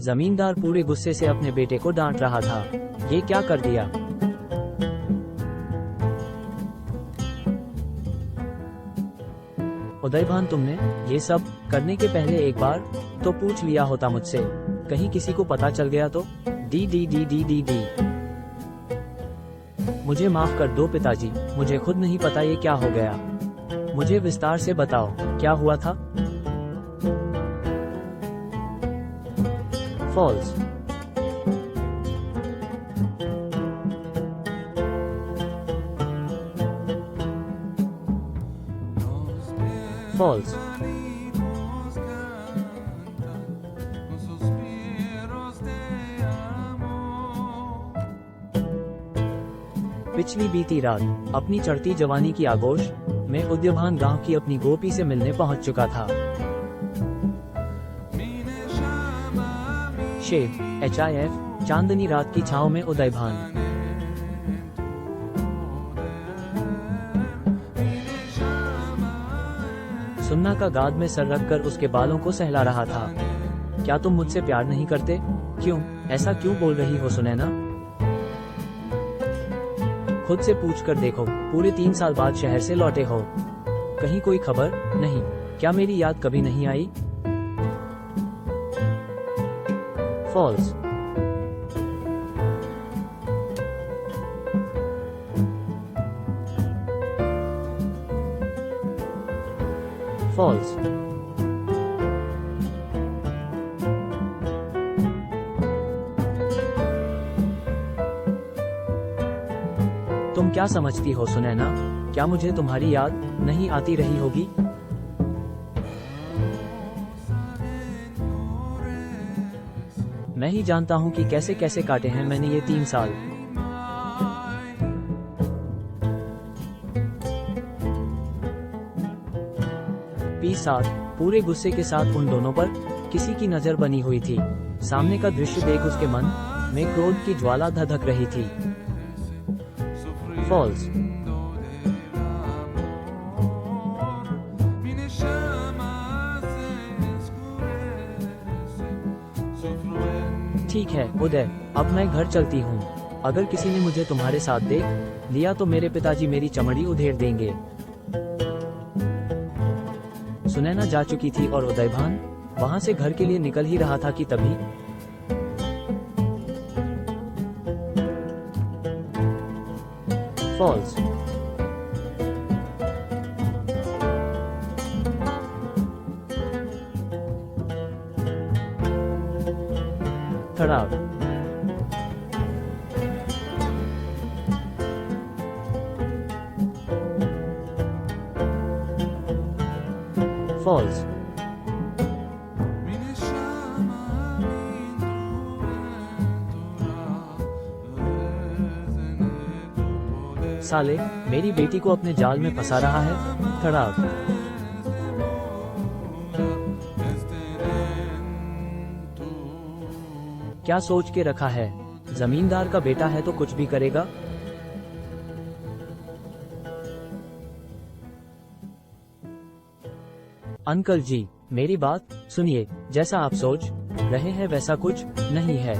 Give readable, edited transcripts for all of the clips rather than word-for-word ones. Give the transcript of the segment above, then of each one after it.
जमींदार पूरे गुस्से से अपने बेटे को डांट रहा था। ये क्या कर दिया? उदयभान, तुमने ये सब करने के पहले एक बार तो पूछ लिया होता मुझसे। कहीं किसी को पता चल गया तो? D D D D D D. मुझे माफ कर दो पिताजी, मुझे खुद नहीं पता ये क्या हो गया। मुझे विस्तार से बताओ, क्या हुआ था? फॉल्स। फॉल्स। पिछली बीती रात अपनी चढ़ती जवानी की आगोश में उदयभान गांव की अपनी गोपी से मिलने पहुंच चुका था। शेव HIF चांदनी रात की छांव में उदयभान। सुन्ना का गाद में सर रखकर उसके बालों को सहला रहा था। क्या तुम मुझसे प्यार नहीं करते? क्यों ऐसा क्यों बोल रही हो सुनैना? खुद से पूछ कर देखो, पूरे 3 साल बाद शहर से लौटे हो, कहीं कोई खबर नहीं? क्या मेरी याद कभी नहीं आई? फॉल्स। फॉल्स। तुम क्या समझती हो सुनैना? क्या मुझे तुम्हारी याद नहीं आती रही होगी? मैं ही जानता हूँ कि कैसे कैसे काटे हैं मैंने ये 3 साल। साथ पूरे गुस्से के साथ उन दोनों पर किसी की नजर बनी हुई थी। सामने का दृश्य देख उसके मन में क्रोध की ज्वाला धधक रही थी। फॉल्स। ठीक है उदय, अब मैं घर चलती हूँ। अगर किसी ने मुझे तुम्हारे साथ देख लिया तो मेरे पिताजी मेरी चमड़ी उधेड़ देंगे। सुनैना जा चुकी थी और उदयभान वहां से घर के लिए निकल ही रहा था कि तभी फॉल्स। थड़ाग। फॉल्स। साले, मेरी बेटी को अपने जाल में फंसा रहा है। थड़ाग। क्या सोच के रखा है? जमींदार का बेटा है तो कुछ भी करेगा। अंकल जी, मेरी बात सुनिए। जैसा आप सोच रहे हैं वैसा कुछ नहीं है।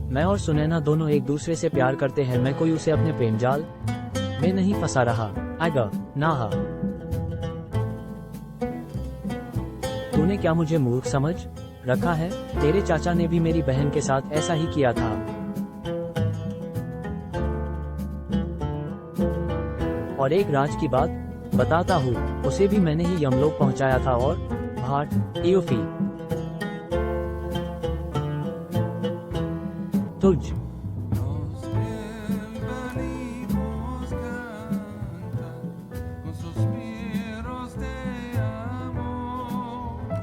मैं और सुनैना दोनों एक दूसरे से प्यार करते हैं। मैं कोई उसे अपने प्रेम जाल में नहीं फंसा रहा। आएगा ना। तूने क्या मुझे मूर्ख समझ रखा है? तेरे चाचा ने भी मेरी बहन के साथ ऐसा ही किया था। और एक राज की बात बताता हूँ, उसे भी मैंने ही यमलोक पहुँचाया था। और भाट इयोफी तुझ।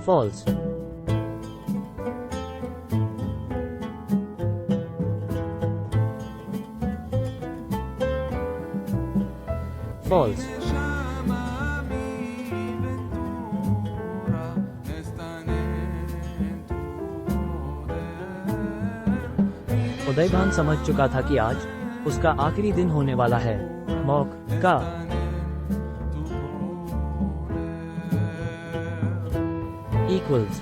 फॉल्स। फॉल्स। उदयभान समझ चुका था कि आज उसका आखिरी दिन होने वाला है। मौका इक्वल्स।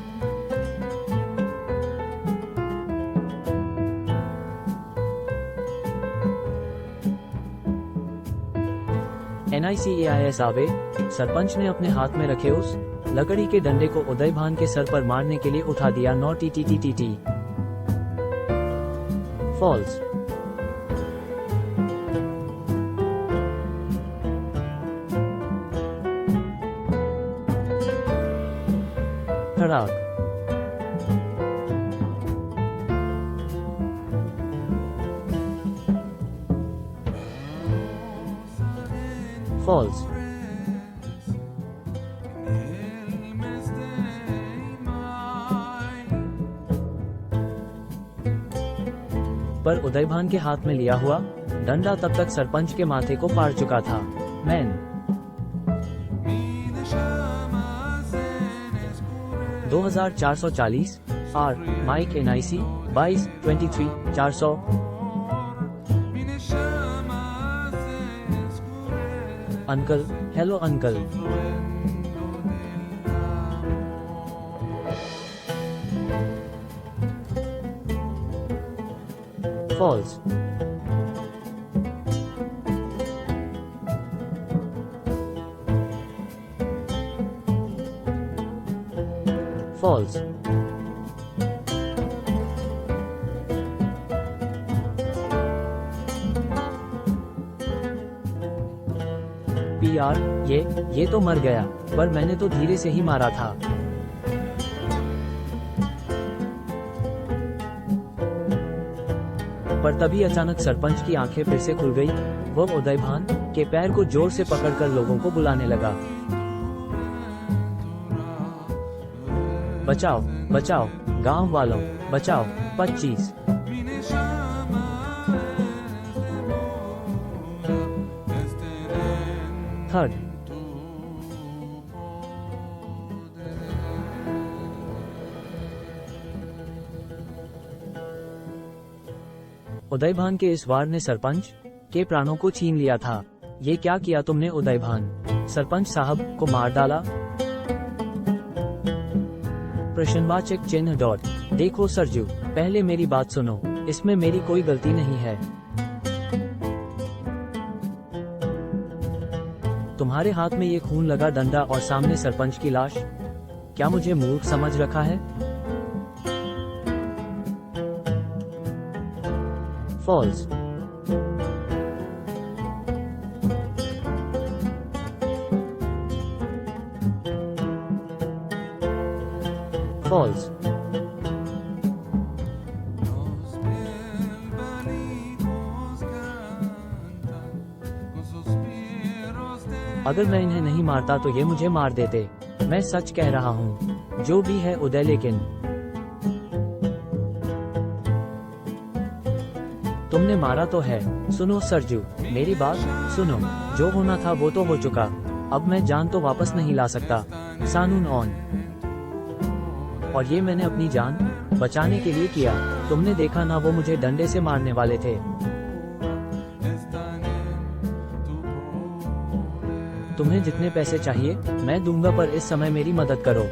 NICAIS आवे। सरपंच ने अपने हाथ में रखे उस लकड़ी के डंडे को उदय भान के सर पर मारने के लिए उठा दिया। Not T. फॉल्स। खड़ाक। फॉल्स। पर उदयभान के हाथ में लिया हुआ डंडा तब तक सरपंच के माथे को फाड़ चुका था। Man 2440 R Mike NIC 22 23 400। Uncle, hello uncle. False. False. PR, ये तो मर गया, पर मैंने तो धीरे से ही मारा था। पर तभी अचानक सरपंच की आंखें फिर से खुल गई। वह उदयभान के पैर को जोर से पकड़कर लोगों को बुलाने लगा। बचाओ, बचाओ, गांव वालों, बचाओ। 25। थर्ड। उदयभान के इस वार ने सरपंच के प्राणों को छीन लिया था। ये क्या किया तुमने उदयभान? सरपंच साहब को मार डाला? प्रश्नवाचक चिन्ह डॉट। देखो सरजू, पहले मेरी बात सुनो, इसमें मेरी कोई गलती नहीं है। तुम्हारे हाथ में ये खून लगा डंडा और सामने सरपंच की लाश, क्या मुझे मूर्ख समझ रखा है? फॉल्स। फॉल्स। अगर मैं इन्हें नहीं मारता तो ये मुझे मार देते। मैं सच कह रहा हूँ, जो भी है उदय। लेकिन तुमने मारा तो है। सुनो सरजू, मेरी बात सुनो। जो होना था वो तो हो चुका। अब मैं जान तो वापस नहीं ला सकता। कानून ऑन। और ये मैंने अपनी जान बचाने के लिए किया। तुमने देखा ना, वो मुझे डंडे से मारने वाले थे। तुम्हें जितने पैसे चाहिए मैं दूंगा, पर इस समय मेरी मदद करो।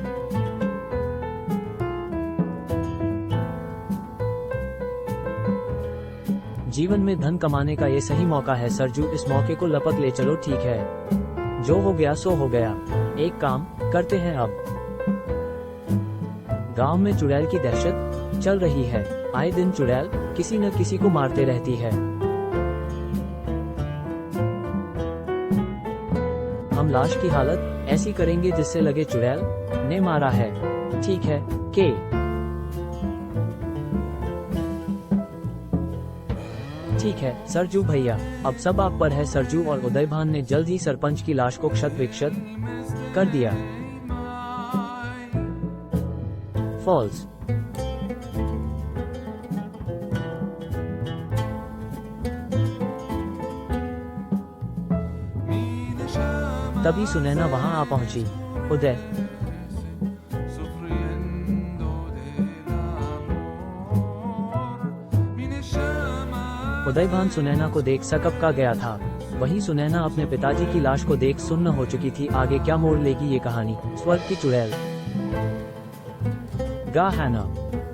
जीवन में धन कमाने का ये सही मौका है सरजू, इस मौके को लपक ले चलो। ठीक है, जो हो गया सो हो गया। एक काम करते हैं अब। गांव में चुड़ैल की दहशत चल रही है। आए दिन चुड़ैल किसी न किसी को मारते रहती है। हम लाश की हालत ऐसी करेंगे जिससे लगे चुड़ैल ने मारा है। ठीक है के? ठीक है सरजू भैया, अब सब आप पर है। सरजू और उदयभान ने जल्द ही सरपंच की लाश को क्षत विक्षत कर दिया। फॉल्स। तभी सुनैना वहां आ पहुंची। उदय उदयभान सुनैना को देख सकपका गया था। वहीं सुनैना अपने पिताजी की लाश को देख सुन्न हो चुकी थी। आगे क्या मोड़ लेगी ये कहानी? स्वर्ग की चुड़ैल। निगाह हैना।